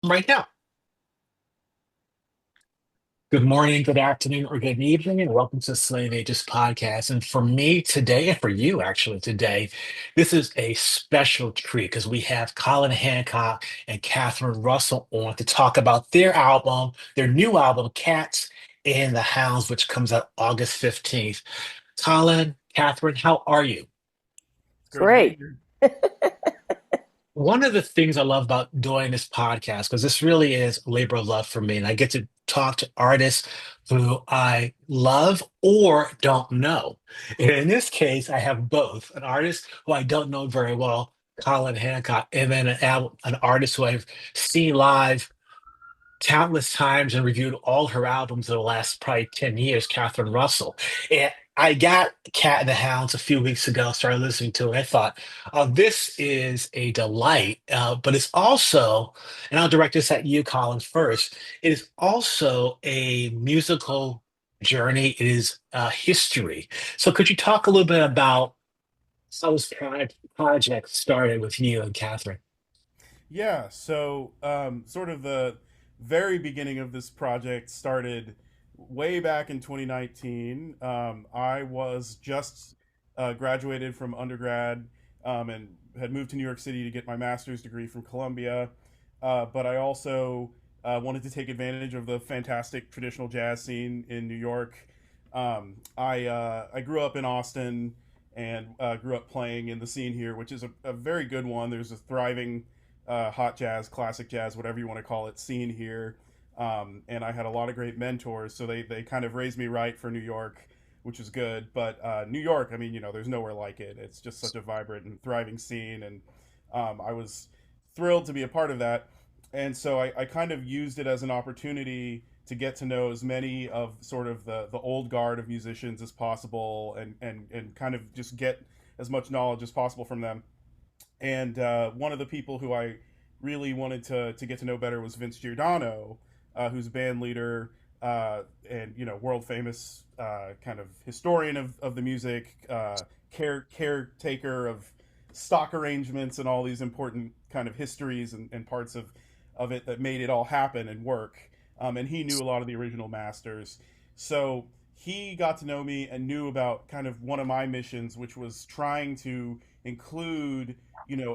right now. Good morning, good afternoon, or good evening, and welcome to Slave Ages Podcast. And for me today, and for you actually today, this is a special treat because we have Colin Hancock and Catherine Russell on to talk about their album, their new album, Cats and the Hounds, which comes out August 15th. Colin, Catherine, how are you? It's great to be Great. here. One of the things I love about doing this podcast, because this really is a labor of love for me, and I get to talk to artists who I love or don't know. And in this case, I have both an artist who I don't know very well, Colin Hancock, and then an artist who I've seen live countless times and reviewed all her albums in the last probably 10 years, Catherine Russell. And I got Cat and the Hounds a few weeks ago, started listening to it. I thought, this is a delight, but it's also, and I'll direct this at you, Colin, first, it is also a musical journey. It is history. So could you talk a little bit about how this project started with you and Catherine? Yeah, so sort of the very beginning of this project started way back in 2019. I was just graduated from undergrad and had moved to New York City to get my master's degree from Columbia. But I also wanted to take advantage of the fantastic traditional jazz scene in New York. I grew up in Austin and grew up playing in the scene here, which is a very good one. There's a thriving hot jazz, classic jazz, whatever you want to call it, scene here. And I had a lot of great mentors, so they kind of raised me right for New York, which is good. But New York, I mean, there's nowhere like it. It's just such a vibrant and thriving scene, and I was thrilled to be a part of that. And so I kind of used it as an opportunity to get to know as many of sort of the old guard of musicians as possible, and kind of just get as much knowledge as possible from them. And one of the people who I really wanted to get to know better was Vince Giordano, who's a band leader and world famous kind of historian of the music, caretaker of stock arrangements and all these important kind of histories and parts of it that made it all happen and work. And he knew a lot of the original masters, so he got to know me and knew about kind of one of my missions, which was trying to include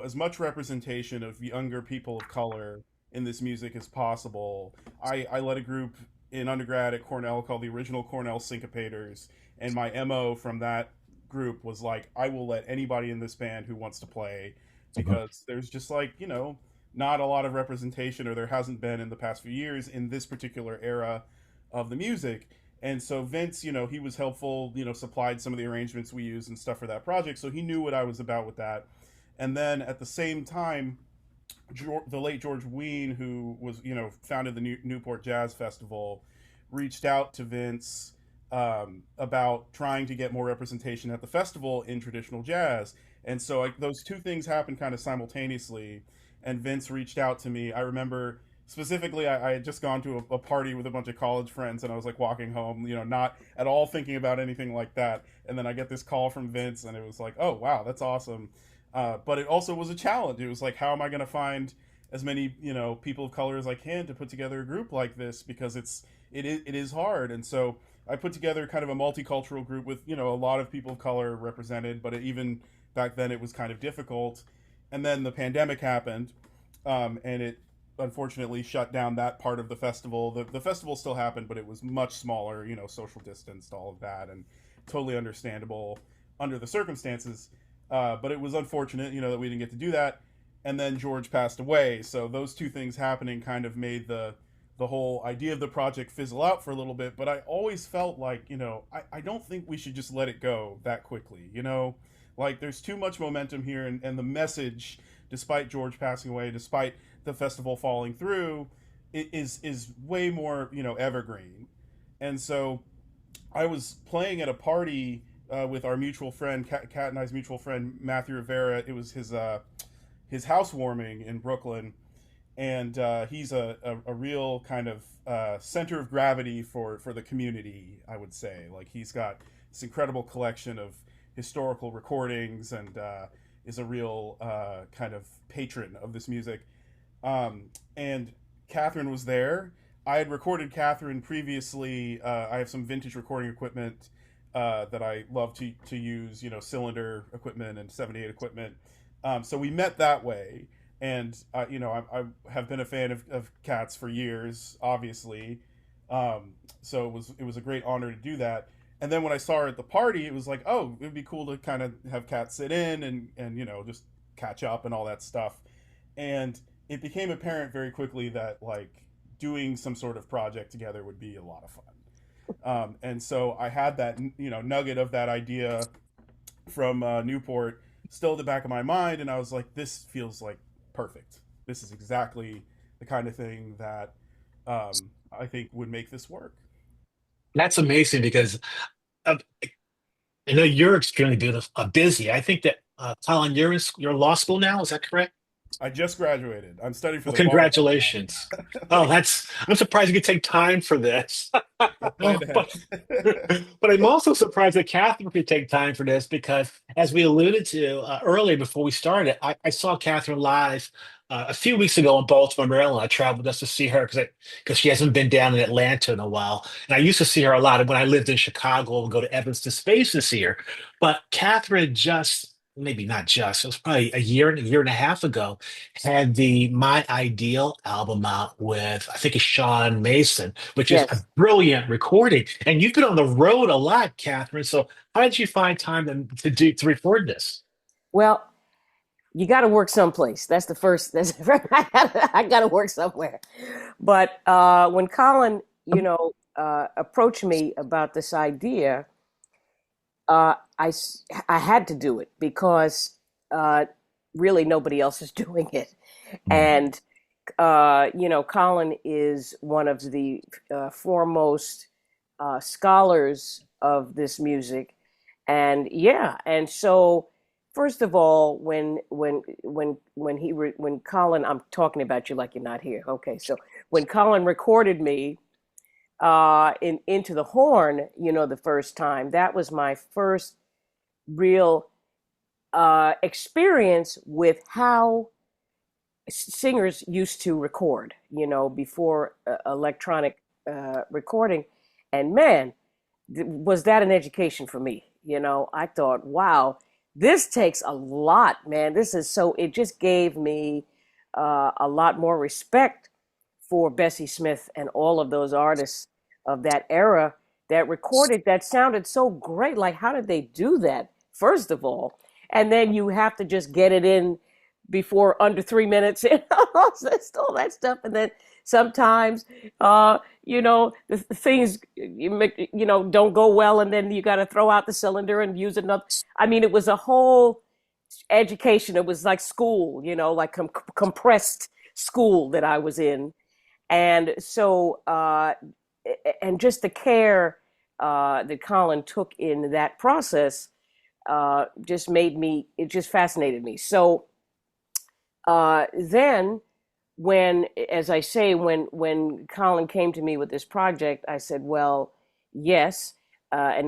as much representation of younger people of color in this music as possible. I led a group in undergrad at Cornell called the Original Cornell Syncopators, and my MO from that group was like, I will let anybody in this band who wants to play, because there's just like, not a lot of representation, or there hasn't been in the past few years in this particular era of the music. And so Vince, he was helpful, supplied some of the arrangements we used and stuff for that project. So he knew what I was about with that. And then at the same time, the late George Wein, who was, founded the Newport Jazz Festival, reached out to Vince about trying to get more representation at the festival in traditional jazz. And so those two things happened kind of simultaneously. And Vince reached out to me. I remember specifically, I had just gone to a party with a bunch of college friends, and I was like walking home, not at all thinking about anything like that. And then I get this call from Vince, and it was like, oh, wow, that's awesome. But it also was a challenge. It was like, how am I going to find as many people of color as I can to put together a group like this, because it is hard. And so I put together kind of a multicultural group with a lot of people of color represented, but even back then it was kind of difficult. And then the pandemic happened, and it unfortunately shut down that part of the festival. The festival still happened, but it was much smaller, social distanced, all of that, and totally understandable under the circumstances. But it was unfortunate, that we didn't get to do that. And then George passed away, so those two things happening kind of made the whole idea of the project fizzle out for a little bit. But I always felt like, I don't think we should just let it go that quickly. Like there's too much momentum here, and the message, despite George passing away, despite the festival falling through, is way more evergreen. And so I was playing at a party with our mutual friend, Kat and I's mutual friend Matthew Rivera. It was his housewarming in Brooklyn, and he's a real kind of center of gravity for the community, I would say. Like he's got this incredible collection of historical recordings, and is a real kind of patron of this music. And Catherine was there. I had recorded Catherine previously. I have some vintage recording equipment that I love to use, cylinder equipment and 78 equipment. So we met that way. And, I have been a fan of Cats for years, obviously. So it was a great honor to do that. And then when I saw her at the party, it was like, oh, it would be cool to kind of have Kat sit in and just catch up and all that stuff. And it became apparent very quickly that like doing some sort of project together would be a lot of fun. And so I had that nugget of that idea from Newport still at the back of my mind, and I was like, this feels like perfect. This is exactly the kind of thing that I think would make this work. That's amazing because uh, I know you're extremely beautiful, busy. I think that Colin, you're in law school now. Is that correct? I just graduated. I'm studying for Well, the bar right congratulations. Oh, I'm surprised you could take time for this. now. I plan But ahead. but I'm also surprised that Catherine could take time for this because, as we alluded to earlier before we started, I saw Catherine live a few weeks ago in Baltimore, Maryland. I traveled just to see her because she hasn't been down in Atlanta in a while. And I used to see her a lot when I lived in Chicago and go to Evanston Space to see her. But Catherine just, maybe not just, it was probably a year and a half ago, had the My Ideal album out with, I think it's Sean Mason, which is a Yes. brilliant recording. And you've been on the road a lot, Catherine. So how did you find time to record this? Well, you got to work someplace. That's the first. That's I got to work somewhere. But when Colin, approached me about this idea, I had to do it because really nobody else is doing it, Mm. and Colin is one of the foremost scholars of this music, and yeah, and so first of all, when Colin, I'm talking about you like you're not here. Okay, so when Colin recorded me in Into the Horn, the first time, that was my first real experience with how singers used to record, before electronic recording. And man, was that an education for me? I thought, wow, this takes a lot, man. This is so, it just gave me a lot more respect for Bessie Smith and all of those artists of that era that recorded that sounded so great. Like, how did they do that, first of all? And then you have to just get it in before under 3 minutes and all that stuff. And then sometimes, the things don't go well, and then you got to throw out the cylinder and use another. I mean, it was a whole education. It was like school, like compressed school that I was in. And so, and just the care that Colin took in that process just made me, it just fascinated me. So then when, as I say, when Colin came to me with this project, I said, well, yes, a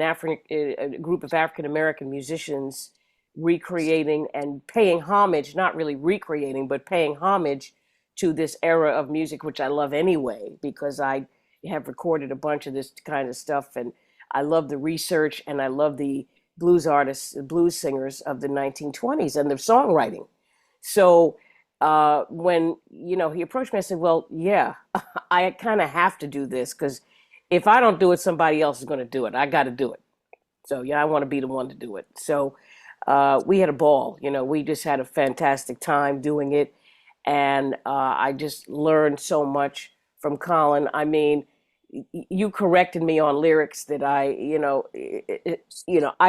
group of African American musicians recreating and paying homage, not really recreating, but paying homage to this era of music, which I love anyway, because I have recorded a bunch of this kind of stuff, and I love the research, and I love the blues artists, the blues singers of the 1920s and their songwriting. So when he approached me, I said, "Well, yeah, I kind of have to do this because if I don't do it, somebody else is going to do it. I got to do it. So yeah, I want to be the one to do it." So we had a ball. We just had a fantastic time doing it, and I just learned so much from Colin. I mean, you corrected me on lyrics that I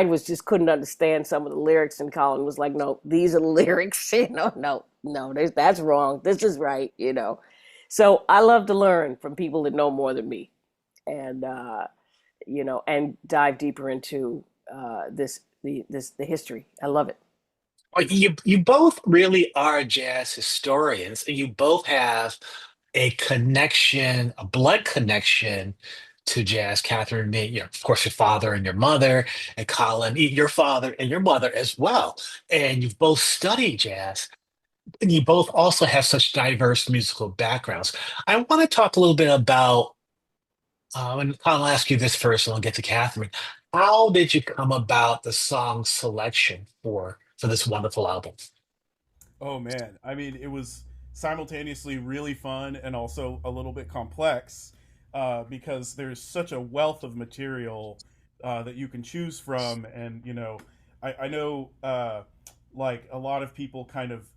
was just couldn't understand some of the lyrics, and Colin was like, "No, these are the lyrics. No, no, that's wrong. This is right." So I love to learn from people that know more than me, and and dive deeper into the history. I love it. Well, you both really are jazz historians, and you both have a connection, a blood connection to jazz. Catherine, me, of course, your father and your mother, and Colin, your father and your mother as well. And you've both studied jazz. and you both also have such diverse musical backgrounds. I want to talk a little bit about, and I'll ask you this first, and I'll get to Catherine. How did you come about the song selection for this wonderful album? Oh man, I mean, it was simultaneously really fun and also a little bit complex because there's such a wealth of material that you can choose from, and I know like a lot of people kind of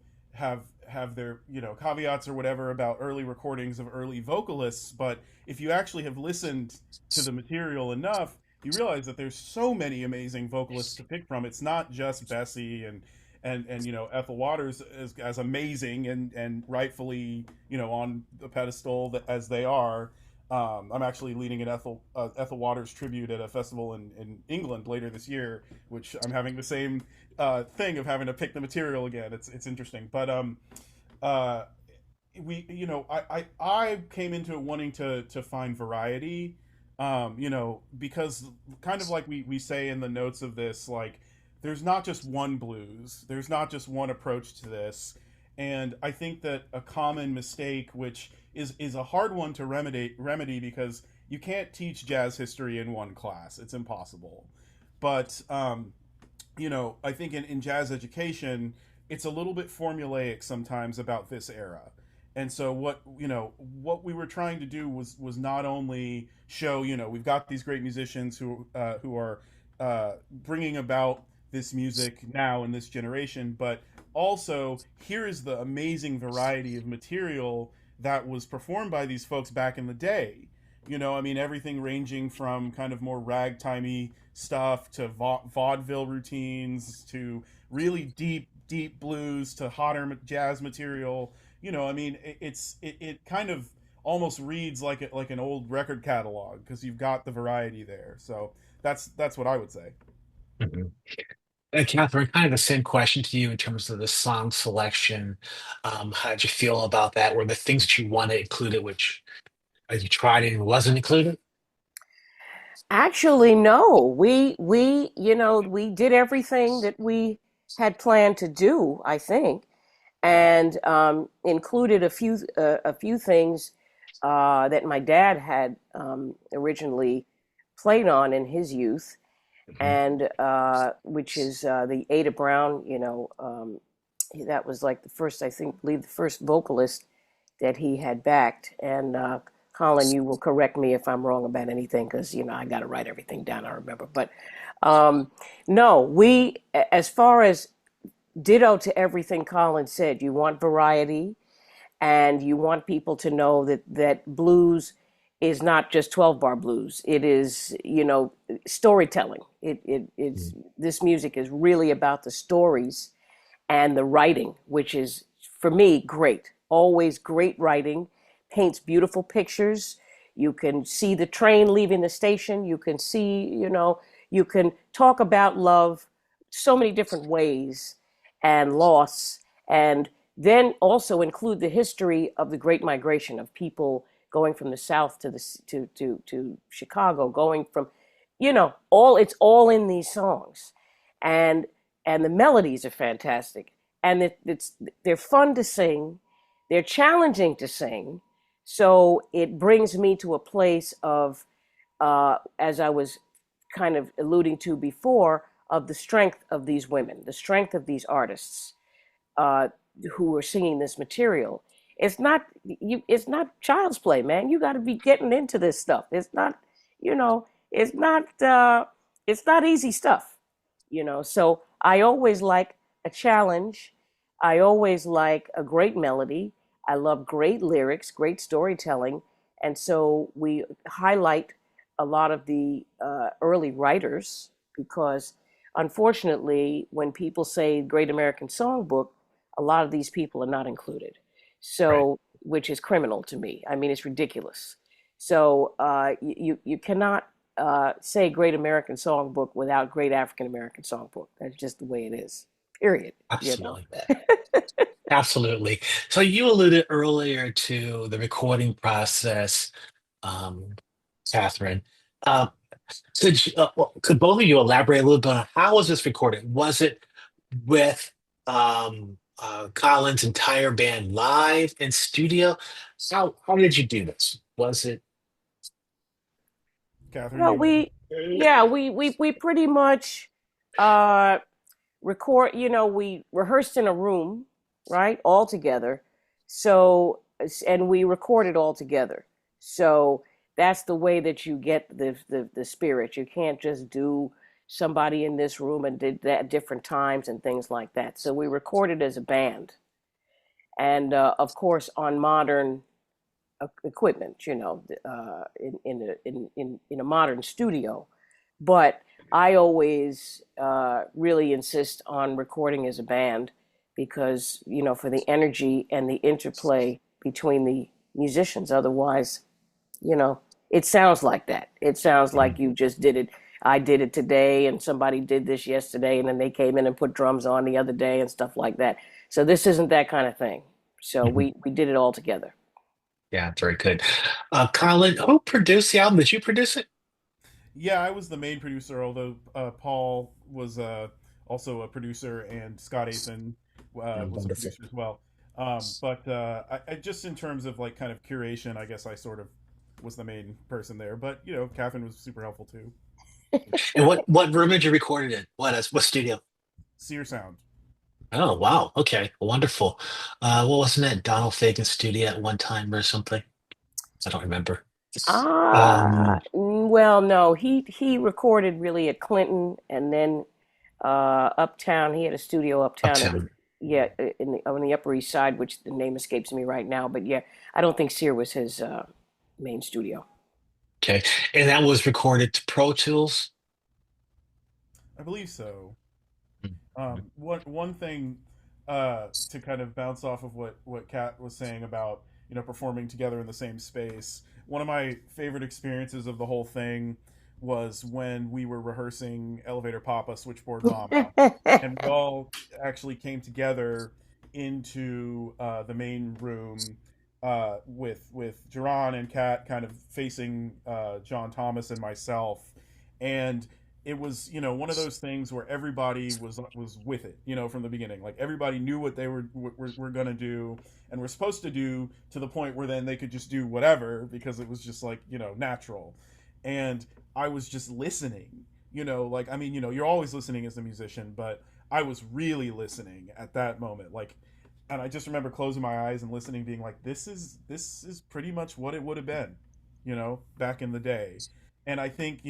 have their caveats or whatever about early recordings of early vocalists, but if you actually have listened to the material enough, you realize that there's so many amazing vocalists to pick from. It's not just Bessie and Ethel Waters as amazing and rightfully on the pedestal that, as they are. I'm actually leading an Ethel Waters tribute at a festival in England later this year, which I'm having the same thing of having to pick the material again. It's interesting, but uh, we I came into it wanting to find variety, because kind of like we say in the notes of this, like there's not just one blues, there's not just one approach to this, and I think that a common mistake, which is a hard one to remedy because you can't teach jazz history in one class, it's impossible, but I think in jazz education, it's a little bit formulaic sometimes about this era. And so what we were trying to do was not only show we've got these great musicians who are bringing about this music now in this generation, but also here is the amazing variety of material that was performed by these folks back in the day. I mean, everything ranging from kind of more ragtimey stuff to vaudeville routines to really deep blues to hotter jazz material. I mean, it kind of almost reads like like an old record catalog because you've got the variety there. So that's what I would say. Mhm. And Catherine, kind of the same question to you in terms of the song selection. How did you feel about that? Were the things that you wanted included, which you tried and wasn't included? Actually, no. We did everything that we had planned to do, I think, and included a few things that my dad had originally played on in his youth, Mhm. and which is the Ada Brown. That was like the first, I think, believe the first vocalist that he had backed. And Colin, you will correct me if I'm wrong about anything because I got to write everything down. I remember, but um, no, as far as ditto to everything Colin said, you want variety and you want people to know that blues is not just 12 bar blues. It is, storytelling. It's this music is really about the stories and the writing, which is for me great. Always great writing, paints beautiful pictures. You can see the train leaving the station. You can see, you can talk about love so many different ways and loss, and then also include the history of the Great Migration of people going from the South to to Chicago, going from, all it's all in these songs, and and the melodies are fantastic, and they're fun to sing, they're challenging to sing, so it brings me to a place of, as I was kind of alluding to before, of the strength of these women, the strength of these artists uh, who are singing this material. It's not child's play, man. You got to be getting into this stuff. It's not, you know, it's not it's not easy stuff. So I always like a challenge. I always like a great melody. I love great lyrics, great storytelling, and so we highlight a lot of the early writers because unfortunately, when people say Great American Songbook, a lot of these people are not included. Right. So, which is criminal to me. I mean, it's ridiculous. So you cannot say Great American Songbook without Great African American Songbook. That's just the way it is. Period. You know. Absolutely. Absolutely. So you alluded earlier to the recording process, um, Catherine. Um, could both of you elaborate a little bit on how was this recorded? Was it with Colin's entire band live in studio. How did you do this? Was it? Catherine, do Well, you want? we pretty much uh record, we rehearsed in a room, right, all together. So, and we recorded all together. So that's the way that you get the spirit. You can't just do somebody in this room and did that at different times and things like that. So we recorded as a band, and of course on modern equipment, in a modern studio. But I always really insist on recording as a band because, for the energy and the interplay between the musicians. Otherwise, you know, it sounds like that. It sounds like Mhm. you just did it. I did it today, and somebody did this yesterday, and then they came in and put drums on the other day and stuff like that. So this isn't that kind of thing. So Mhm. we did it all together. Yeah, very good. Colin, who produced the album? Did you produce it? Yeah, I was the main producer, although Paul was also a producer, and Scott Athan Yeah, was a wonderful. producer as well. But I just in terms of like kind of curation, I guess I sort of was the main person there. But Catherine was super helpful too. And what room did you record it in? What studio? Sear Sound. Oh, wow. Okay, wonderful. What wasn't that Donald Fagen's studio at one time or something? I don't remember. Um, Well, no, he recorded really at Clinton, and then Uptown. He had a studio uptown at the, Uptown. yeah, on the Upper East Side, which the name escapes me right now. But yeah, I don't think Sear was his main studio. Okay, and that was recorded to Pro Tools. I believe so. Mhm. One thing to kind of bounce off of what Kat was saying about performing together in the same space. One of my favorite experiences of the whole thing was when we were rehearsing Elevator Papa, Switchboard Mama, and we all actually came together into the main room with Jerron and Kat kind of facing John Thomas and myself, and it was one of those things where everybody was with it from the beginning. Like everybody knew what they were going to do and were supposed to do, to the point where then they could just do whatever because it was just like natural. And I was just listening. Like, I mean, you're always listening as a musician, but I was really listening at that moment. Like, and I just remember closing my eyes and listening, being like, this is pretty much what it would have been, back in the day. And I think,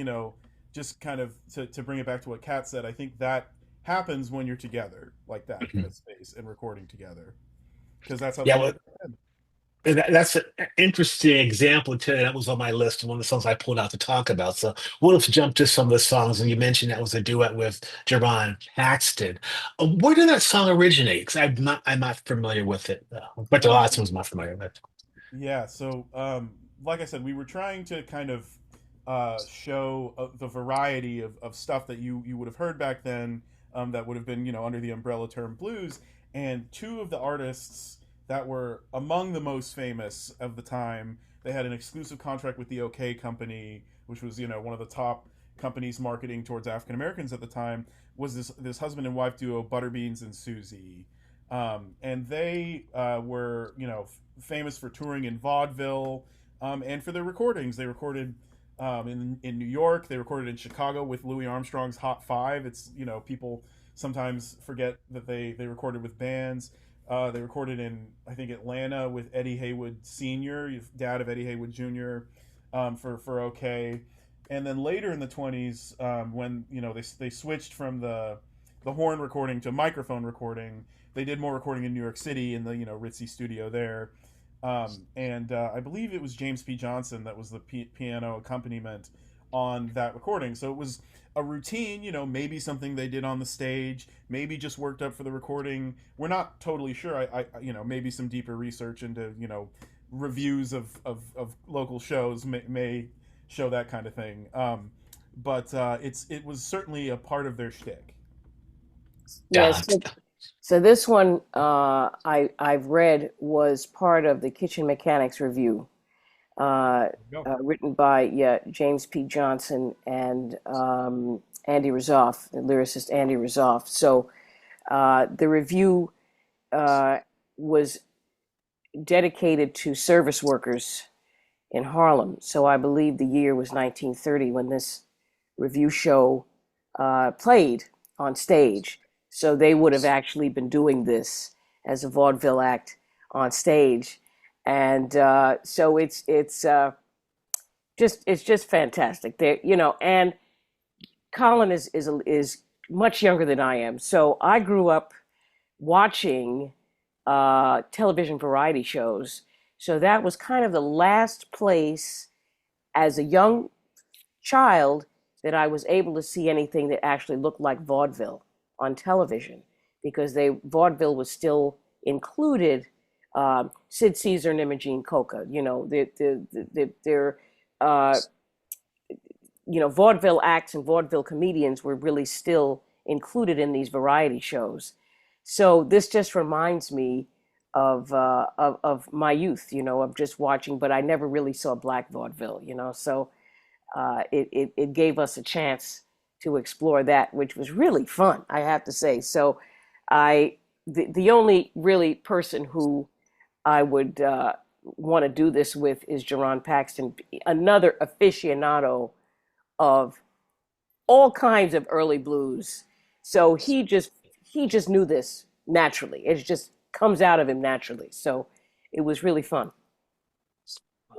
just kind of to bring it back to what Kat said, I think that happens when you're together like that in a Mhm. space and recording together, because that's how Yeah, things well, are. that's an interesting example too. That was on my list, one of the songs I pulled out to talk about. So we'll have to jump to some of the songs. And you mentioned that was a duet with Jerron Paxton. Where did that song originate? Because I'm not familiar with it, but the Um, last one's not familiar with. Yeah, so like I said, we were trying to kind of show the variety of stuff that you would have heard back then, that would have been under the umbrella term blues. And two of the artists that were among the most famous of the time, they had an exclusive contract with the OK Company, which was one of the top companies marketing towards African Americans at the time. Was this husband and wife duo, Butterbeans and Susie. And they were, famous for touring in vaudeville, and for their recordings. They recorded in New York. They recorded in Chicago with Louis Armstrong's Hot Five. It's people sometimes forget that they recorded with bands. They recorded in, I think, Atlanta with Eddie Haywood Sr., dad of Eddie Haywood Jr., for OK. And then later in the 20s, when they switched from the horn recording to microphone recording, they did more recording in New York City in the ritzy studio there. And I believe it was James P. Johnson that was the piano accompaniment on that recording. So it was a routine, maybe something they did on the stage, maybe just worked up for the recording. We're not totally sure. Maybe some deeper research into reviews of local shows may show that kind of thing. But it was certainly a part of their shtick. Yes. Yeah, So this one I've read was part of the Kitchen Mechanics Review, Go. written by, yeah, James P. Johnson and Andy Razoff, the lyricist Andy Razoff. So the review uh, was dedicated to service workers in Harlem. So I believe the year was 1930 when this review show played on stage. So they would have actually been doing this as a vaudeville act on stage, and so it's just fantastic. There, you know, and Colin is much younger than I am, so I grew up watching television variety shows. So that was kind of the last place as a young child that I was able to see anything that actually looked like vaudeville on television, because they vaudeville was still included. Sid Caesar and Imogene Coca, you know, their uh, vaudeville acts and vaudeville comedians were really still included in these variety shows. So this just reminds me of my youth, you know, of just watching, but I never really saw black vaudeville, you know. So it gave us a chance to explore that, which was really fun, I have to say. So the only really person who I would want to do this with is Jerron Paxton, another aficionado of all kinds of early blues. So he just knew this naturally. It just comes out of him naturally. So it was really fun.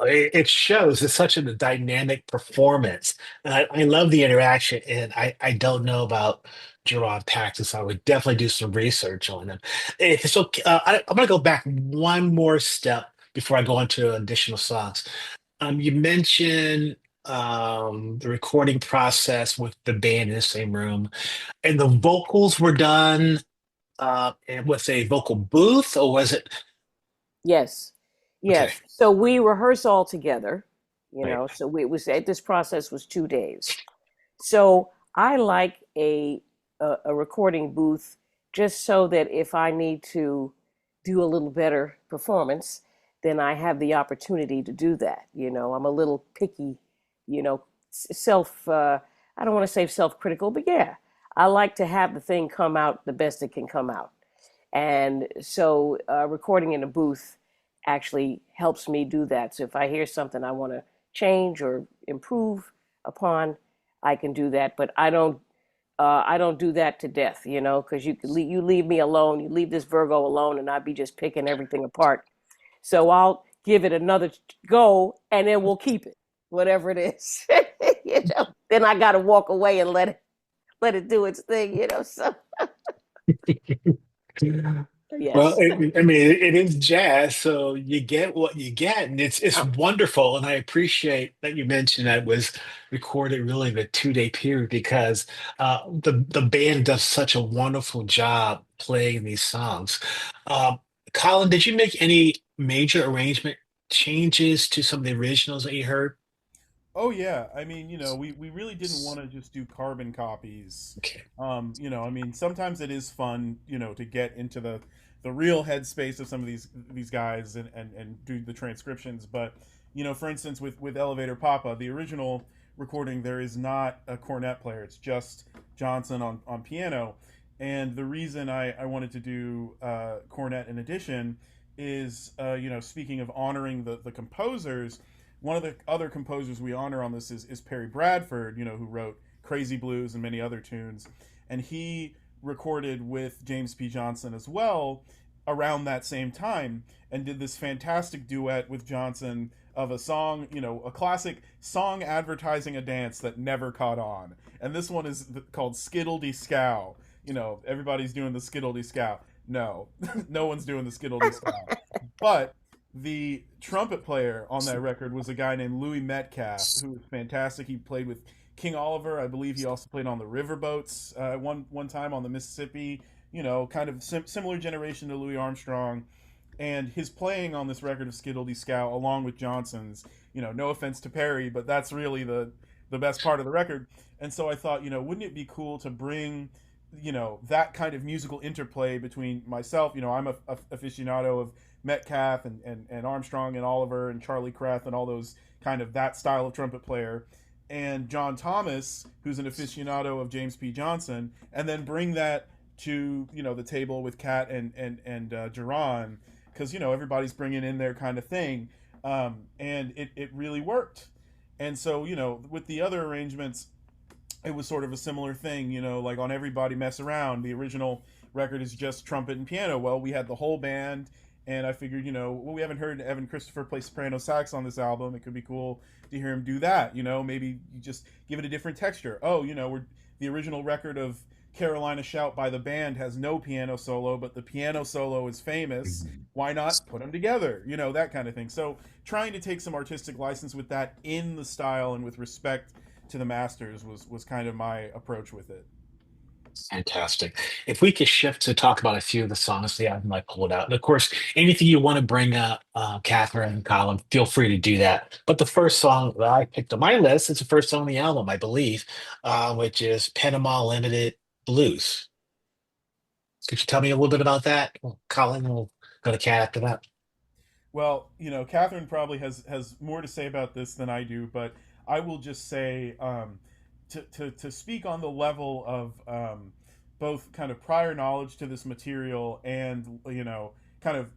It shows it's such a dynamic performance. And I love the interaction, and I don't know about Gerard Paxton, so I would definitely do some research on him. I'm going to go back one more step before I go into additional songs. You mentioned the recording process with the band in the same room, and the vocals were done in with a vocal booth, or was it? Yes, Okay, yes. So we rehearse all together, you right. know. So this process was 2 days. So I like a recording booth just so that if I need to do a little better performance, then I have the opportunity to do that. You know, I'm a little picky, you know, self. I don't want to say self-critical, but yeah, I like to have the thing come out the best it can come out. And so recording in a booth actually helps me do that. So if I hear something I want to change or improve upon, I can do that. But I don't do that to death, you know, because you leave me alone, you leave this Virgo alone, and I'd be just picking everything apart. So I'll give it another go, and then we'll keep it, whatever it is. You know, then I got to walk away and let it do its thing, you know. So Well, yes. I mean, it is jazz, so you get what you get, and it's wonderful. And I appreciate that you mentioned that it was recorded really in a 2 day period because the band does such a wonderful job playing these songs. Um, Colin, did you make any major arrangement changes to some of the originals that you heard? Oh yeah, I mean, we really didn't want to just do carbon copies. Okay. I mean, sometimes it is fun, to get into the real headspace of some of these guys and do the transcriptions. But for instance, with Elevator Papa, the original recording, there is not a cornet player; it's just Johnson on piano. And the reason I wanted to do cornet in addition is, speaking of honoring the composers, one of the other composers we honor on this is Perry Bradford, who wrote Crazy Blues and many other tunes. And he recorded with James P. Johnson as well around that same time and did this fantastic duet with Johnson of a song, a classic song advertising a dance that never caught on. And this one is called Skiddle-Dee Scow. Everybody's doing the Skiddle-Dee Scow. No, no one's doing the Skiddle-Dee Scow. But the trumpet player on that record was a guy named Louis Metcalf, who was fantastic. He played with King Oliver. I believe he also played on the riverboats one time on the Mississippi. Kind of similar generation to Louis Armstrong. And his playing on this record of Skiddle-Dee Scow, along with Johnson's, no offense to Perry, but that's really the best part of the record. And so I thought, wouldn't it be cool to bring that kind of musical interplay between myself, I'm a aficionado of Metcalf and Armstrong and Oliver and Charlie Krath and all those kind of that style of trumpet player, and John Thomas, who's an aficionado of James P. Johnson, and then bring that to the table with Kat and Duran, because everybody's bringing in their kind of thing, and it really worked. And so with the other arrangements, it was sort of a similar thing. Like on Everybody Mess Around, the original record is just trumpet and piano. Well, we had the whole band, and I figured, well, we haven't heard Evan Christopher play soprano sax on this album. It could be cool to hear him do that. Maybe you just give it a different texture. Oh, we're the original record of Carolina Shout by the band has no piano solo, but the piano solo is famous. Why not put them together? That kind of thing. So trying to take some artistic license with that in the style and with respect to the masters was kind of my approach with it. Fantastic. If we could shift to talk about a few of the songs the album I pulled out. And of course, anything you want to bring up, Catherine and Colin, feel free to do that. But the first song that I picked on my list is the first song on the album, I believe, which is Panama Limited Blues. Could you tell me a little bit about that? Well, Colin, we'll go to Cat after that. Well, Catherine probably has more to say about this than I do, but I will just say, to speak on the level of both kind of prior knowledge to this material and kind of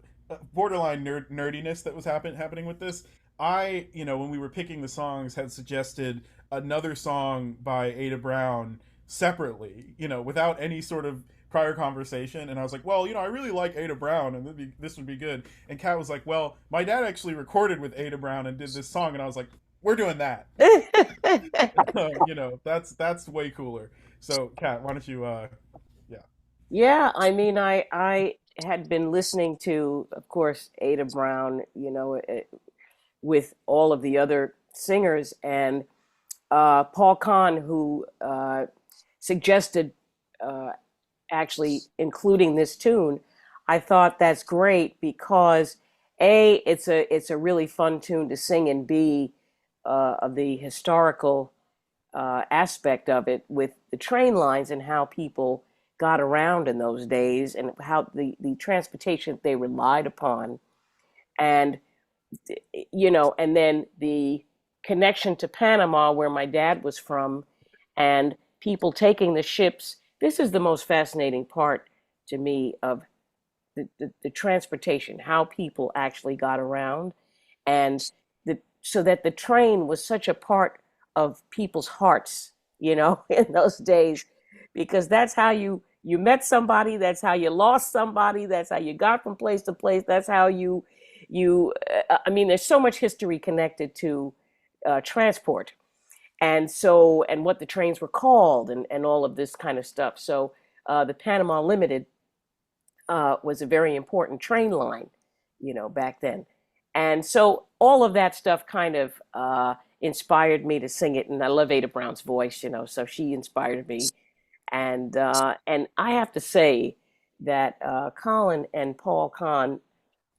borderline nerdiness that was happening with this. I when we were picking the songs, had suggested another song by Ada Brown separately, without any sort of prior conversation, and I was like, well, I really like Ada Brown, and this would be good. And Kat was like, well, my dad actually recorded with Ada Brown and did this song, and I was like, we're doing that. That's way cooler. So, Kat, why don't you? Yeah. Yeah, I mean, I had been listening to, of course, Ada Brown, with all of the other singers, and Paul Kahn, who suggested uh, actually including this tune. I thought that's great because A, it's a really fun tune to sing, and B, of the historical aspect of it with the train lines and how people got around in those days and how the transportation they relied upon, and and then the connection to Panama, where my dad was from, and people taking the ships. This is the most fascinating part to me of the transportation, how people actually got around, and so that the train was such a part of people's hearts, in those days, because that's how you met somebody, that's how you lost somebody, that's how you got from place to place, that's how I mean, there's so much history connected to transport, and what the trains were called, and all of this kind of stuff. So the Panama Limited was a very important train line, back then. And so all of that stuff kind of inspired me to sing it. And I love Ada Brown's voice, so she inspired me. And I have to say that Colin and Paul Kahn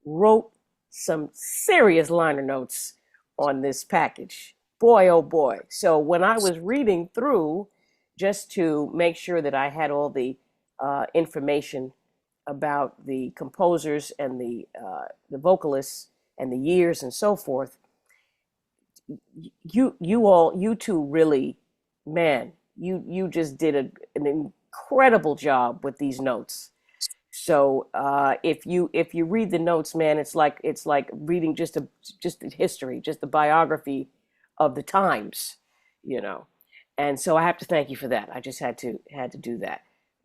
wrote some serious liner notes on this package. Boy, oh boy. So when I was reading through, just to make sure that I had all the information about the composers and the vocalists and the years and so forth, you two really, man, you just did an incredible job with these notes. So if you read the notes, man, it's like reading just a history, just the biography of the times, you know. And so I have to thank you for that. I just had to do that.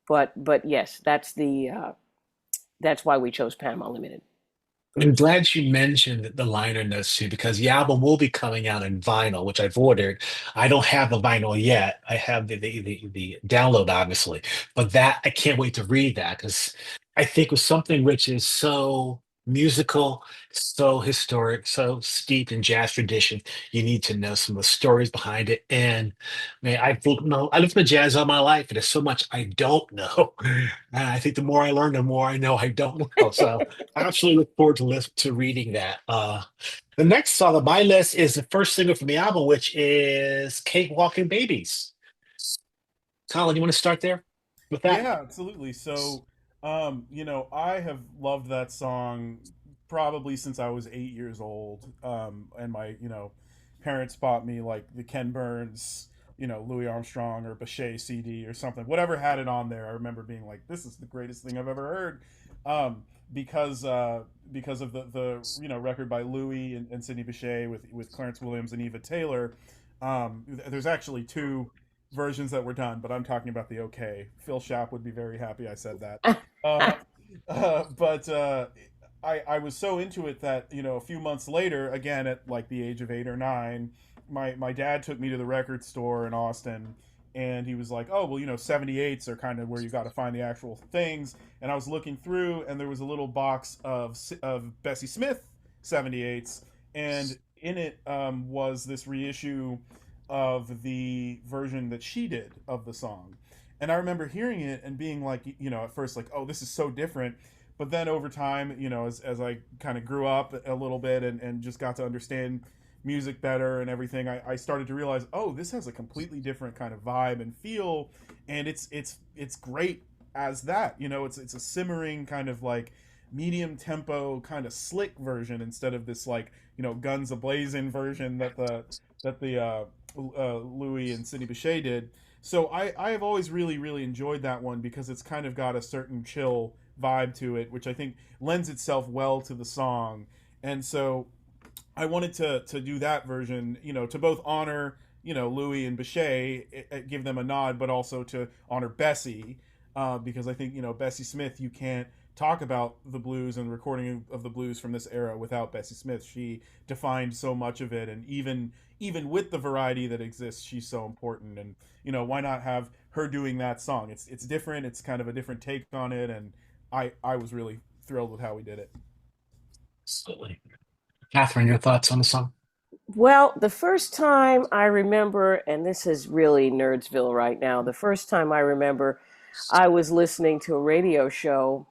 But yes, that's why we chose Panama Limited. I'm glad you mentioned the liner notes too, because the album will be coming out in vinyl, which I've ordered. I don't have the vinyl yet. I have the download, obviously, but that I can't wait to read that because I think with something which is so musical, so historic, so steeped in jazz tradition, you need to know some of the stories behind it. And man, I listened to jazz all my life, and there's so much I don't know. And I think the more I learn, the more I know I don't know. So. I absolutely look forward to reading that. The next song on my list is the first single from the album, which is "Cake Walking Babies." Colin, you want to start there with that? Yeah, absolutely. So, I have loved that song probably since I was 8 years old. And my, parents bought me like the Ken Burns, Louis Armstrong or Bechet CD or something, whatever had it on there. I remember being like, this is the greatest thing I've ever heard. Because because of the record by Louis and Sidney Bechet with Clarence Williams and Eva Taylor. There's actually two versions that were done, but I'm talking about the OK. Phil Schaap would be very happy I said that. Uh, but I was so into it that a few months later, again at like the age of 8 or 9, my dad took me to the record store in Austin, and he was like, "Oh well, 78s are kind of where you got to find the actual things." And I was looking through, and there was a little box of Bessie Smith 78s, and in it was this reissue of the version that she did of the song. And I remember hearing it and being like, at first like, oh, this is so different. But then over time, as I kind of grew up a little bit and just got to understand music better and everything, I started to realize, oh, this has a completely different kind of vibe and feel, and it's great as that. It's a simmering kind of like medium tempo kind of slick version instead of this like guns ablazing version that the Louis and Sidney Bechet did. So I have always really, really enjoyed that one because it's kind of got a certain chill vibe to it, which I think lends itself well to the song. And so I wanted to do that version, to both honor, Louis and Bechet, give them a nod, but also to honor Bessie, because I think, Bessie Smith, you can't talk about the blues and recording of the blues from this era without Bessie Smith. She defined so much of it, and even with the variety that exists, she's so important. And why not have her doing that song? It's different. It's kind of a different take on it, and I was really thrilled with how we did it. Absolutely. Catherine, your thoughts on the song? Well, the first time I remember, and this is really Nerdsville right now, the first time I remember I was listening to a radio show,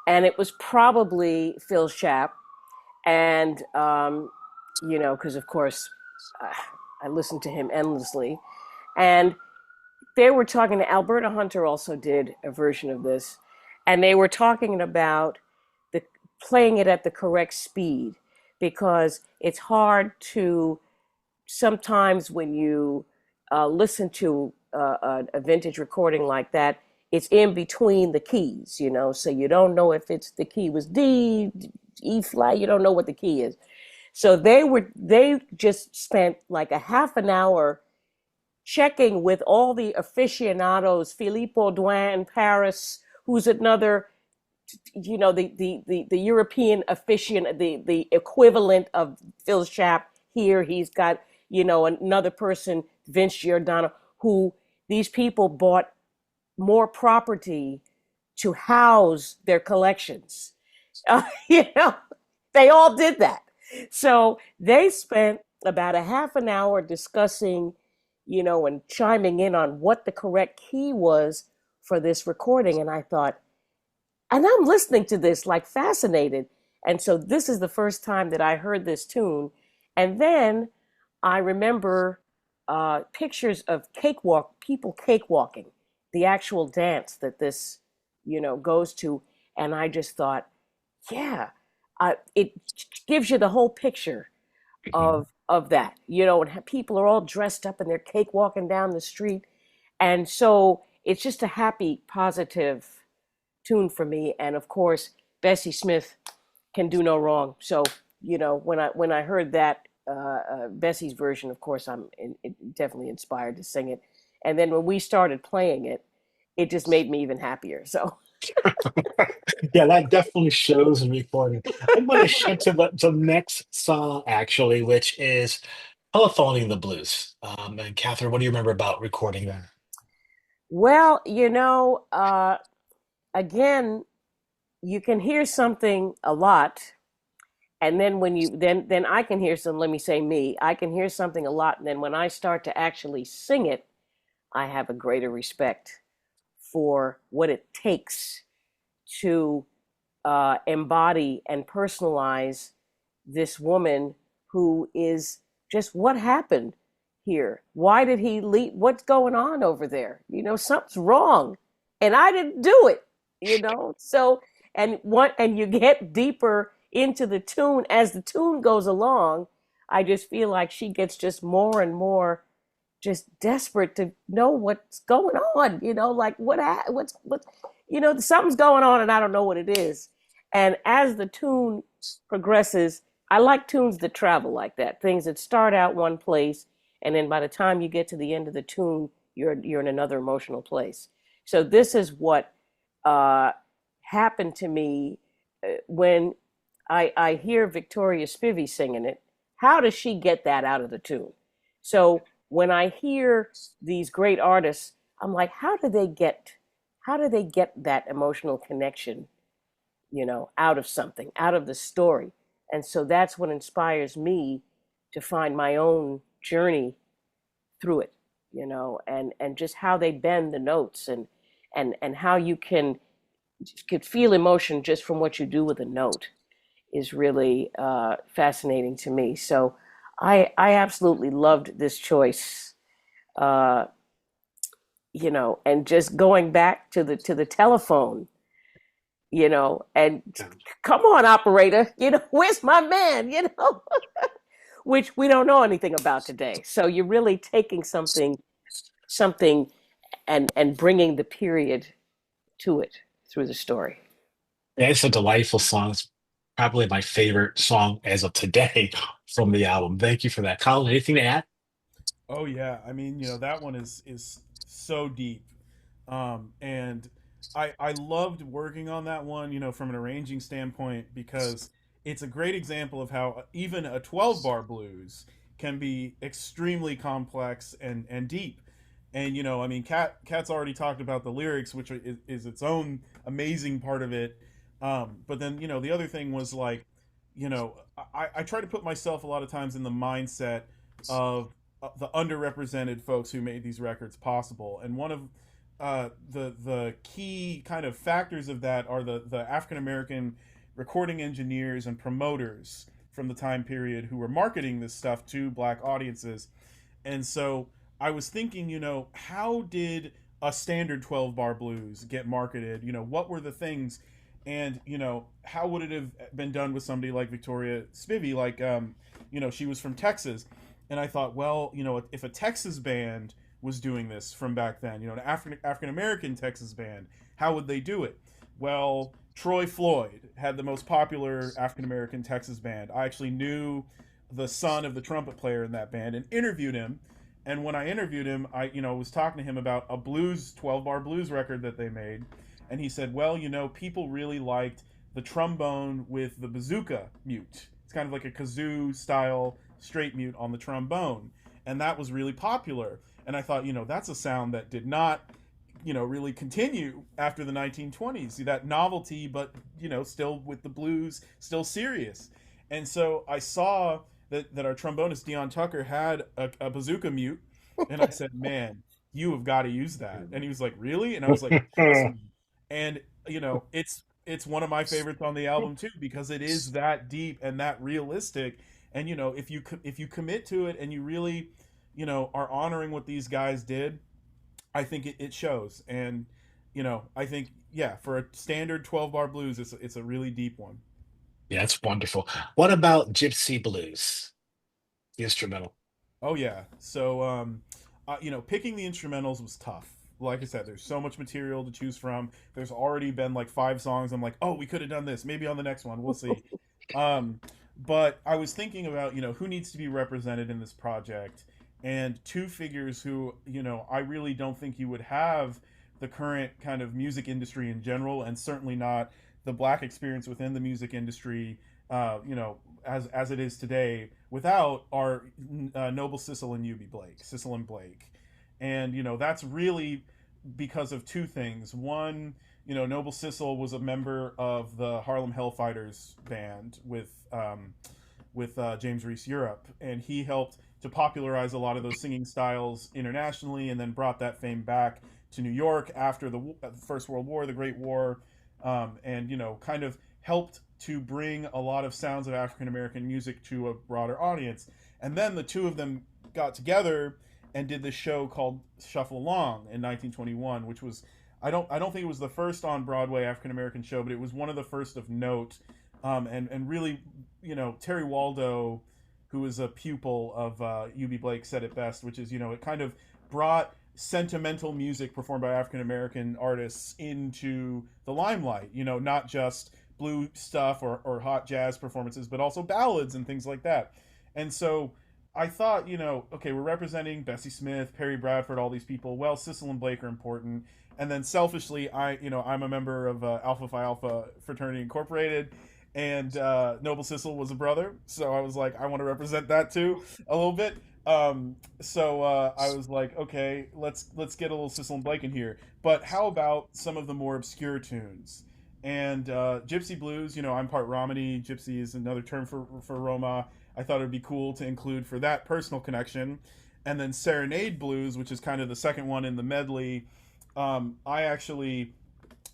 and it was probably Phil Schaap. And, because of course uh, I listened to him endlessly. And they were talking to Alberta Hunter, also did a version of this, and they were talking about the playing it at the correct speed because it's hard to sometimes when you listen to a vintage recording like that, it's in between the keys, so you don't know if it's the key was D, E flat, you don't know what the key is. So they just spent like a half an hour checking with all the aficionados, Philippe Audouin in Paris, who's another, the European aficionado, the equivalent of Phil Schaap here. He's got, another person, Vince Giordano, who these people bought more property to house their collections. You know, they all did that. So they spent about a half an hour discussing, and chiming in on what the correct key was for this recording. And I thought, and I'm listening to this like fascinated. And so this is the first time that I heard this tune. And then I remember pictures of people cakewalking, the actual dance that this, goes to. And I just thought, yeah, it gives you the whole picture Mhm. of that, and people are all dressed up and they're cakewalking down the street. And so it's just a happy, positive tune for me. And of course, Bessie Smith can do no wrong. So, when I heard that Bessie's version, of course, definitely inspired to sing it. And then when we started playing it, it just made me even happier. So, Yeah, that definitely shows in recording. I'm going to shift to the next song, actually, which is Telephoning the Blues. And Catherine, what do you remember about recording that? well, again, you can hear something a lot, and then when you then I can hear some. Let me say me. I can hear something a lot, and then when I start to actually sing it, I have a greater respect for what it takes to embody and personalize this woman who is just what happened here. Why did he leave? What's going on over there? Something's wrong, and I didn't do it. So and you get deeper into the tune as the tune goes along. I just feel like she gets just more and more just desperate to know what's going on, like what's something's going on and I don't know what it is. And as the tune progresses, I like tunes that travel like that, things that start out one place and then by the time you get to the end of the tune, you're in another emotional place. So this is what uh, happened to me when I hear Victoria Spivey singing it. How does she get that out of the tune? So when I hear these great artists, I'm like, how do they get that emotional connection, out of something, out of the story? And so that's what inspires me to find my own journey through it, and just how they bend the notes and how you could feel emotion just from what you do with a note is really fascinating to me. So I absolutely loved this choice, uh, and just going back to the telephone, and come on, operator, where's my man, which we don't know anything about today. So you're really taking something and bringing the period to it through the story. Yeah, it's a delightful song. It's probably my favorite song as of today from the album. Thank you for that. Colin, anything to add? Oh yeah, I mean, that one is so deep, and I loved working on that one, from an arranging standpoint because it's a great example of how even a 12 bar blues can be extremely complex and deep. And I mean, Cat's already talked about the lyrics, which is its own amazing part of it. But then the other thing was like, I try to put myself a lot of times in the mindset of the underrepresented folks who made these records possible. And one of the key kind of factors of that are the African American recording engineers and promoters from the time period who were marketing this stuff to black audiences. And so I was thinking, how did a standard 12 bar blues get marketed? What were the things? And, how would it have been done with somebody like Victoria Spivey? Like, she was from Texas. And I thought, well, if a Texas band was doing this from back then, an African American Texas band, how would they do it? Well, Troy Floyd had the most popular African American Texas band. I actually knew the son of the trumpet player in that band and interviewed him. And when I interviewed him, I was talking to him about a blues 12 bar blues record that they made, and he said, well, people really liked the trombone with the bazooka mute. It's kind of like a kazoo style straight mute on the trombone, and that was really popular. And I thought, that's a sound that did not really continue after the 1920s. See, that novelty, but still with the blues, still serious. And so I saw that our trombonist Dion Tucker had a bazooka mute, and I said, "Man, you have got to use that." And he was like, "Really?" And I was like, "Trust me." And it's one of my favorites on the album too because it is that deep and that realistic. And if you commit to it and you really are honoring what these guys did, I think it shows. And I think, yeah, for a standard 12 bar blues, it's a really deep one. Yeah, it's wonderful. What about Gypsy Blues, the instrumental? Oh yeah. So picking the instrumentals was tough. Like I said, there's so much material to choose from. There's already been like 5 songs. I'm like, oh, we could have done this. Maybe on the next one, we'll see. Um, but I was thinking about who needs to be represented in this project, and two figures who I really don't think you would have the current kind of music industry in general, and certainly not the black experience within the music industry. As it is today, without our Noble Sissel and Eubie Blake, Sissel and Blake, and that's really because of two things. One, Noble Sissel was a member of the Harlem Hellfighters band with James Reese Europe, and he helped to popularize a lot of those singing styles internationally, and then brought that fame back to New York after the First World War, the Great War, and kind of helped to bring a lot of sounds of African American music to a broader audience. And then the two of them got together and did this show called Shuffle Along in 1921, which was I don't think it was the first on Broadway African American show, but it was one of the first of note. And really, Terry Waldo, who was a pupil of UB Blake, said it best, which is, it kind of brought sentimental music performed by African American artists into the limelight. Not just blue stuff or hot jazz performances, but also ballads and things like that. And so I thought, okay, we're representing Bessie Smith, Perry Bradford, all these people. Well, Sissel and Blake are important. And then selfishly, I'm a member of Alpha Phi Alpha Fraternity Incorporated, and Noble Sissel was a brother, so I was like, I want to represent that too a little bit. So I was like, okay, let's get a little Sissel and Blake in here. But how about some of the more obscure tunes? And Gypsy Blues, I'm part Romany. Gypsy is another term for Roma. I thought it would be cool to include for that personal connection. And then Serenade Blues, which is kind of the second one in the medley. I actually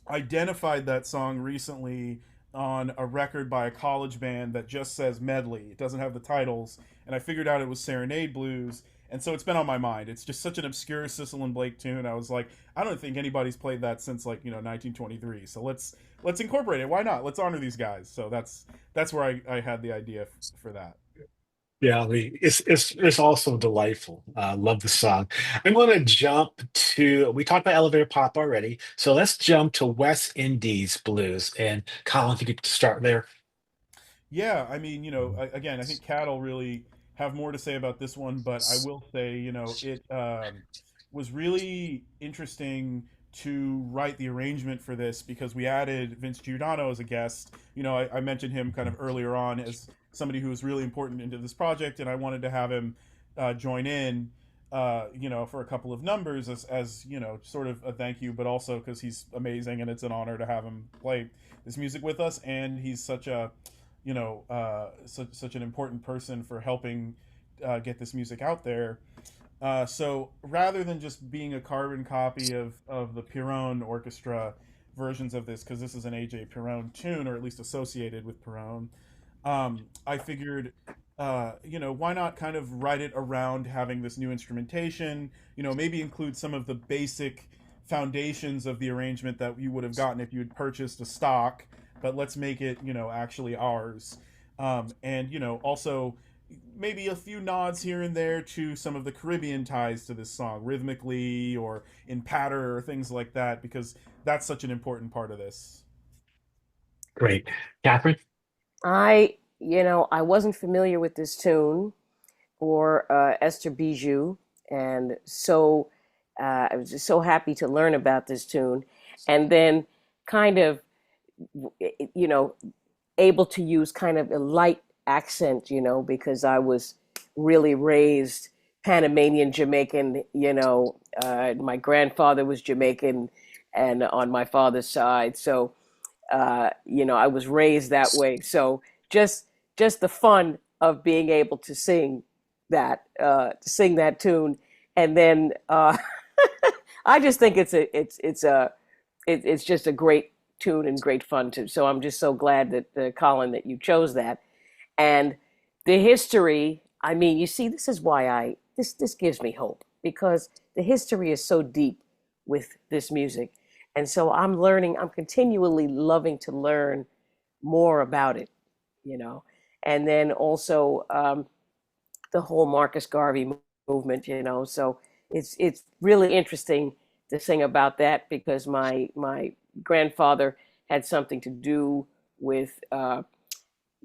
identified that song recently on a record by a college band that just says medley. It doesn't have the titles, and I figured out it was Serenade Blues, and so it's been on my mind. It's just such an obscure Sissel and Blake tune. I was like, I don't think anybody's played that since 1923. So let's incorporate it. Why not? Let's honor these guys. So that's where I had the idea for that. Yeah, it's also delightful. Love the song. I'm going to jump to. We talked about elevator pop already, so let's jump to West Indies blues. And Colin, if you could start there. Yeah, I mean, again, I think Cat will really have more to say about this one, but I will say, it was really interesting to write the arrangement for this because we added Vince Giordano as a guest. I mentioned him kind of earlier on as somebody who was really important into this project, and I wanted to have him join in, for a couple of numbers as sort of a thank you, but also because he's amazing and it's an honor to have him play this music with us, and he's such a such an important person for helping get this music out there. So rather than just being a carbon copy of the Piron Orchestra versions of this, because this is an AJ Piron tune, or at least associated with Piron, I figured, why not kind of write it around having this new instrumentation, maybe include some of the basic foundations of the arrangement that you would have gotten if you had purchased a stock, but let's make it, actually ours. And, also maybe a few nods here and there to some of the Caribbean ties to this song, rhythmically or in patter or things like that, because that's such an important part of this. Great, Catherine. I wasn't familiar with this tune or Esther Bijou, and so I was just so happy to learn about this tune, and then kind of, you know, able to use kind of a light accent, because I was really raised Panamanian Jamaican. My grandfather was Jamaican, and on my father's side, so I was raised that way. So just just the fun of being able to sing that tune, and then I just think it's just a great tune and great fun too. So I'm just so glad that Colin, that you chose that. And the history, I mean, you see, this is why this gives me hope, because the history is so deep with this music. And so I'm continually loving to learn more about it, you know. And then also the whole Marcus Garvey movement, So it's really interesting to sing about that, because my grandfather had something to do with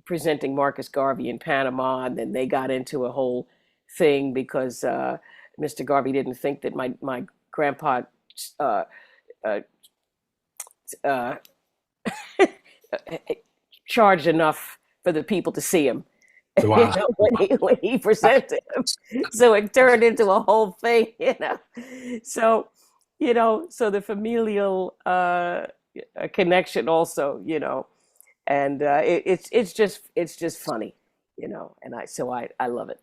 presenting Marcus Garvey in Panama, and then they got into a whole thing because Mr. Garvey didn't think that my grandpa uh, uh, uh, charged enough for the people to see him. Wow. When he presented him, so it turned into a whole thing. So so the familial connection also, and it's just funny, and I love it.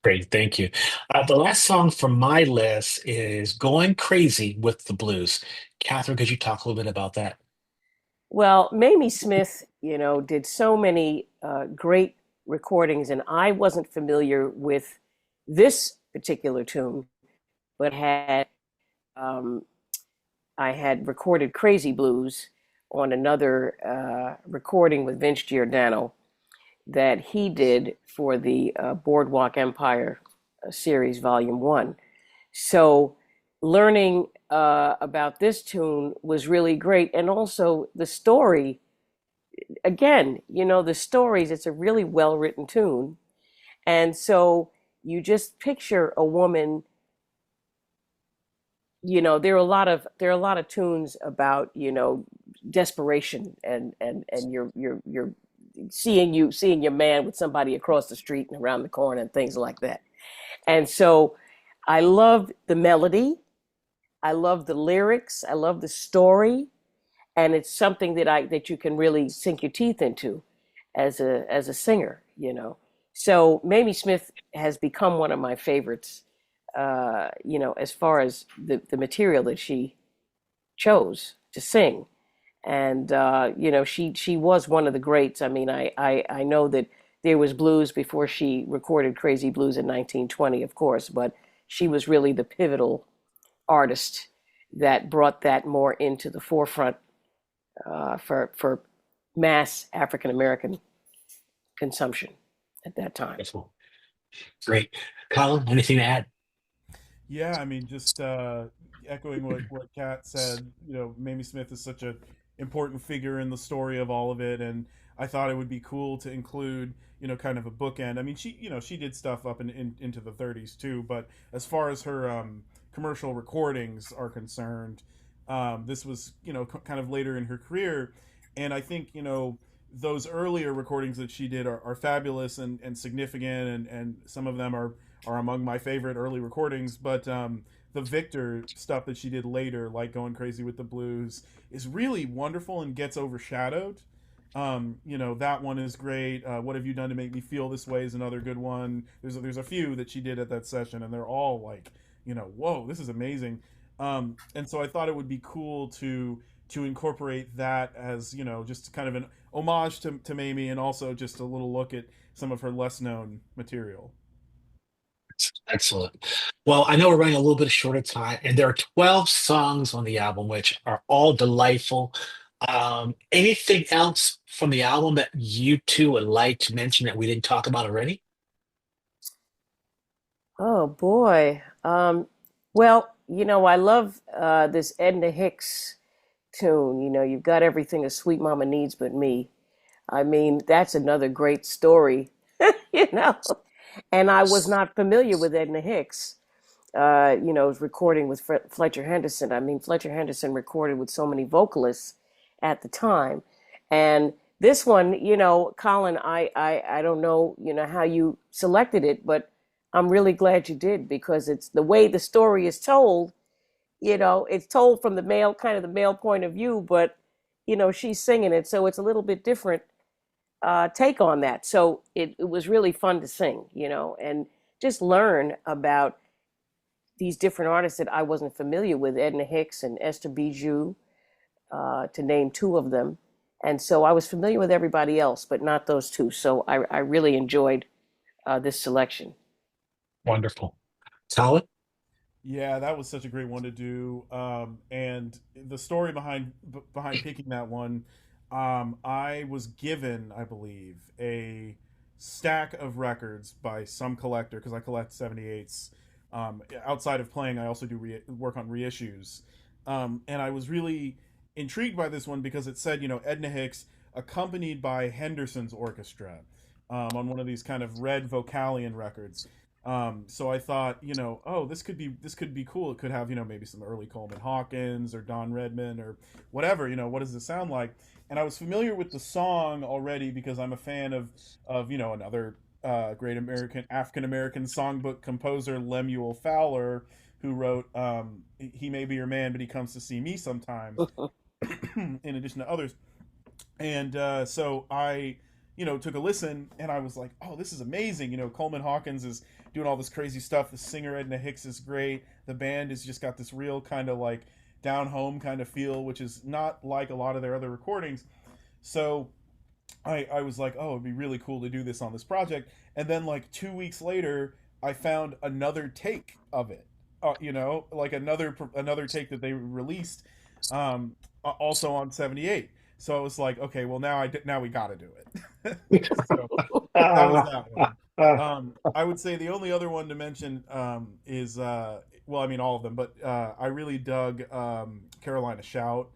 Great, thank you. The last song from my list is Going Crazy with the Blues. Catherine, could you talk a little bit about that? Well, Mamie Smith, did so many great recordings, and I wasn't familiar with this particular tune, but um, I had recorded Crazy Blues on another recording with Vince Giordano that he did for the Boardwalk Empire series, Volume 1. So learning about this tune was really great. And also the story, again, the stories, it's a really well written tune. And so you just picture a woman, there are a lot of tunes about, desperation and you're seeing your man with somebody across the street and around the corner and things like that. And so I love the melody, I love the lyrics, I love the story, and it's something that you can really sink your teeth into as a singer. So Mamie Smith has become one of my favorites, as far as the material that she chose to sing. And she was one of the greats. I mean, I know that there was blues before she recorded Crazy Blues in 1920, of course, but she was really the pivotal artist that brought that more into the forefront for mass African American consumption at that time. Wonderful. Great. Colin, anything to add? Yeah, I mean, just echoing what Kat said. Mamie Smith is such a important figure in the story of all of it, and I thought it would be cool to include, kind of a bookend. I mean, she did stuff up into the 30s too, but as far as her commercial recordings are concerned, this was, kind of later in her career, and I think, those earlier recordings that she did are fabulous and significant, and some of them are among my favorite early recordings. But the Victor stuff that she did later, like Going Crazy with the Blues, is really wonderful and gets overshadowed. That one is great. What Have You Done to Make Me Feel This Way is another good one. There's a few that she did at that session, and they're all like, whoa, this is amazing. And so I thought it would be cool to incorporate that as, just kind of an homage to Mamie, and also just a little look at some of her less known material. Excellent. Well, I know we're running a little bit short of time, and there are 12 songs on the album, which are all delightful. Anything else from the album that you two would like to mention that we didn't talk about already? Oh boy. Well, I love this Edna Hicks tune. You've got everything a sweet mama needs but me. I mean, that's another great story, you know. And I was not familiar with Edna Hicks. Was recording with Fletcher Henderson. I mean, Fletcher Henderson recorded with so many vocalists at the time. And this one, Colin, I don't know, how you selected it, but I'm really glad you did, because it's the way the story is told. It's told from the male point of view, but she's singing it, so it's a little bit different take on that. So it was really fun to sing, and just learn about these different artists that I wasn't familiar with, Edna Hicks and Esther Bijou, to name two of them. And so I was familiar with everybody else, but not those two. So I really enjoyed this selection. Wonderful. Solid? Yeah, that was such a great one to do. And the story behind picking that one, I was given, I believe, a stack of records by some collector, because I collect 78s. Outside of playing, I also do work on reissues. And I was really intrigued by this one because it said, Edna Hicks accompanied by Henderson's orchestra, on one of these kind of red vocalion records. So I thought, oh, this could be cool. It could have, maybe some early Coleman Hawkins or Don Redman or whatever. What does this sound like? And I was familiar with the song already because I'm a fan of another great African American songbook composer, Lemuel Fowler, who wrote "He May Be Your Man, but He Comes to See Me Sometimes," in addition to others. And so I, took a listen, and I was like, oh, this is amazing. Coleman Hawkins is doing all this crazy stuff. The singer Edna Hicks is great. The band has just got this real kind of like down home kind of feel, which is not like a lot of their other recordings. So I was like, oh, it'd be really cool to do this on this project. And then like 2 weeks later, I found another take of it. Like another take that they released, also on 78. So I was like, okay, well now we got to do it. So that was Ah, that one. ah, I would say the only other one to mention is well, I mean all of them, but I really dug Carolina Shout.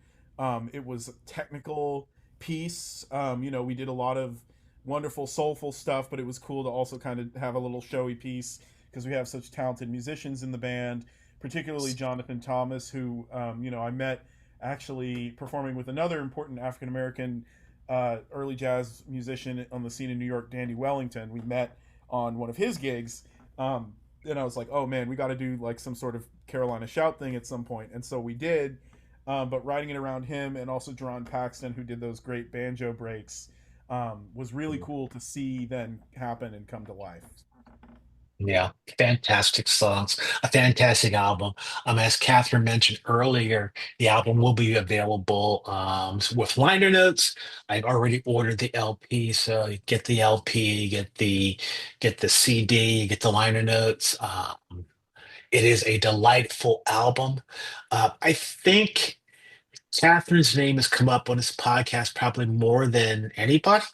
It was a technical piece. We did a lot of wonderful soulful stuff, but it was cool to also kind of have a little showy piece because we have such talented musicians in the band, particularly Jonathan Thomas, who I met actually performing with another important African American early jazz musician on the scene in New York, Dandy Wellington. We met on one of his gigs. And I was like, oh man, we got to do like some sort of Carolina Shout thing at some point. And so we did. But writing it around him and also Jerron Paxton, who did those great banjo breaks, was really cool to see then happen and come to life. yeah, fantastic songs, a fantastic album. As Catherine mentioned earlier, the album will be available with liner notes. I've already ordered the LP, so you get the LP, get the CD, get the liner notes. It is a delightful album. I think Catherine's name has come up on this podcast probably more than anybody.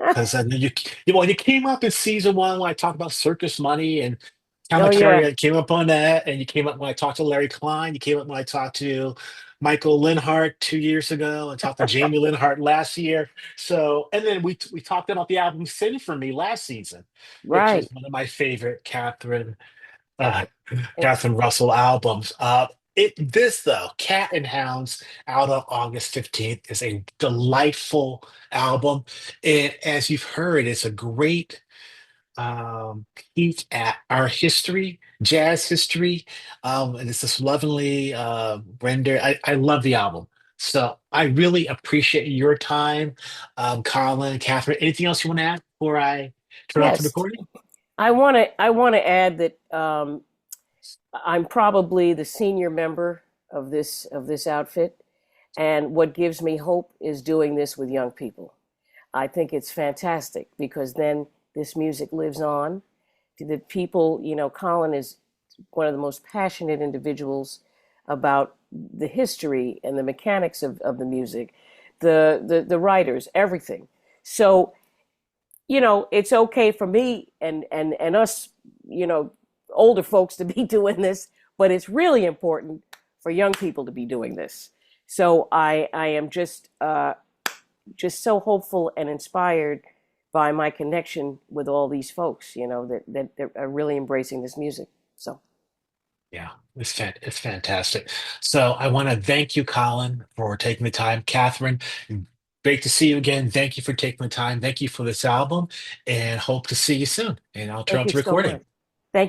Because you came up in season one when I talked about circus money and Oh yeah, Kamakari came up on that, and you came up when I talked to Larry Klein. You came up when I talked to Michael Linhart 2 years ago, and talked to Jamie Linhart last year. So, and then we talked about the album "Sing for Me" last season, which is right. one of my favorite uh, And Catherine Russell albums. This though, Cat and Hounds, out on August 15th, is a delightful album. And as you've heard, it's a great peek at our history, jazz history. And it's this lovingly render. I love the album. So I really appreciate your time, Colin, Catherine. Anything else you want to add before I turn off the yes, recording? I want to add that I'm probably the senior member of this outfit, and what gives me hope is doing this with young people. I think it's fantastic because then this music lives on. The people, Colin is one of the most passionate individuals about the history and the mechanics of the music, the writers, everything. So, it's okay for me and us, you know, older folks to be doing this, but it's really important for young people to be doing this. So I am just so hopeful and inspired by my connection with all these folks, that are really embracing this music. So Yeah, it's fantastic. So I want to thank you, Colin, for taking the time. Catherine, great to see you again. Thank you for taking the time. Thank you for this album, and hope to see you soon. And I'll turn thank off you the so recording. much.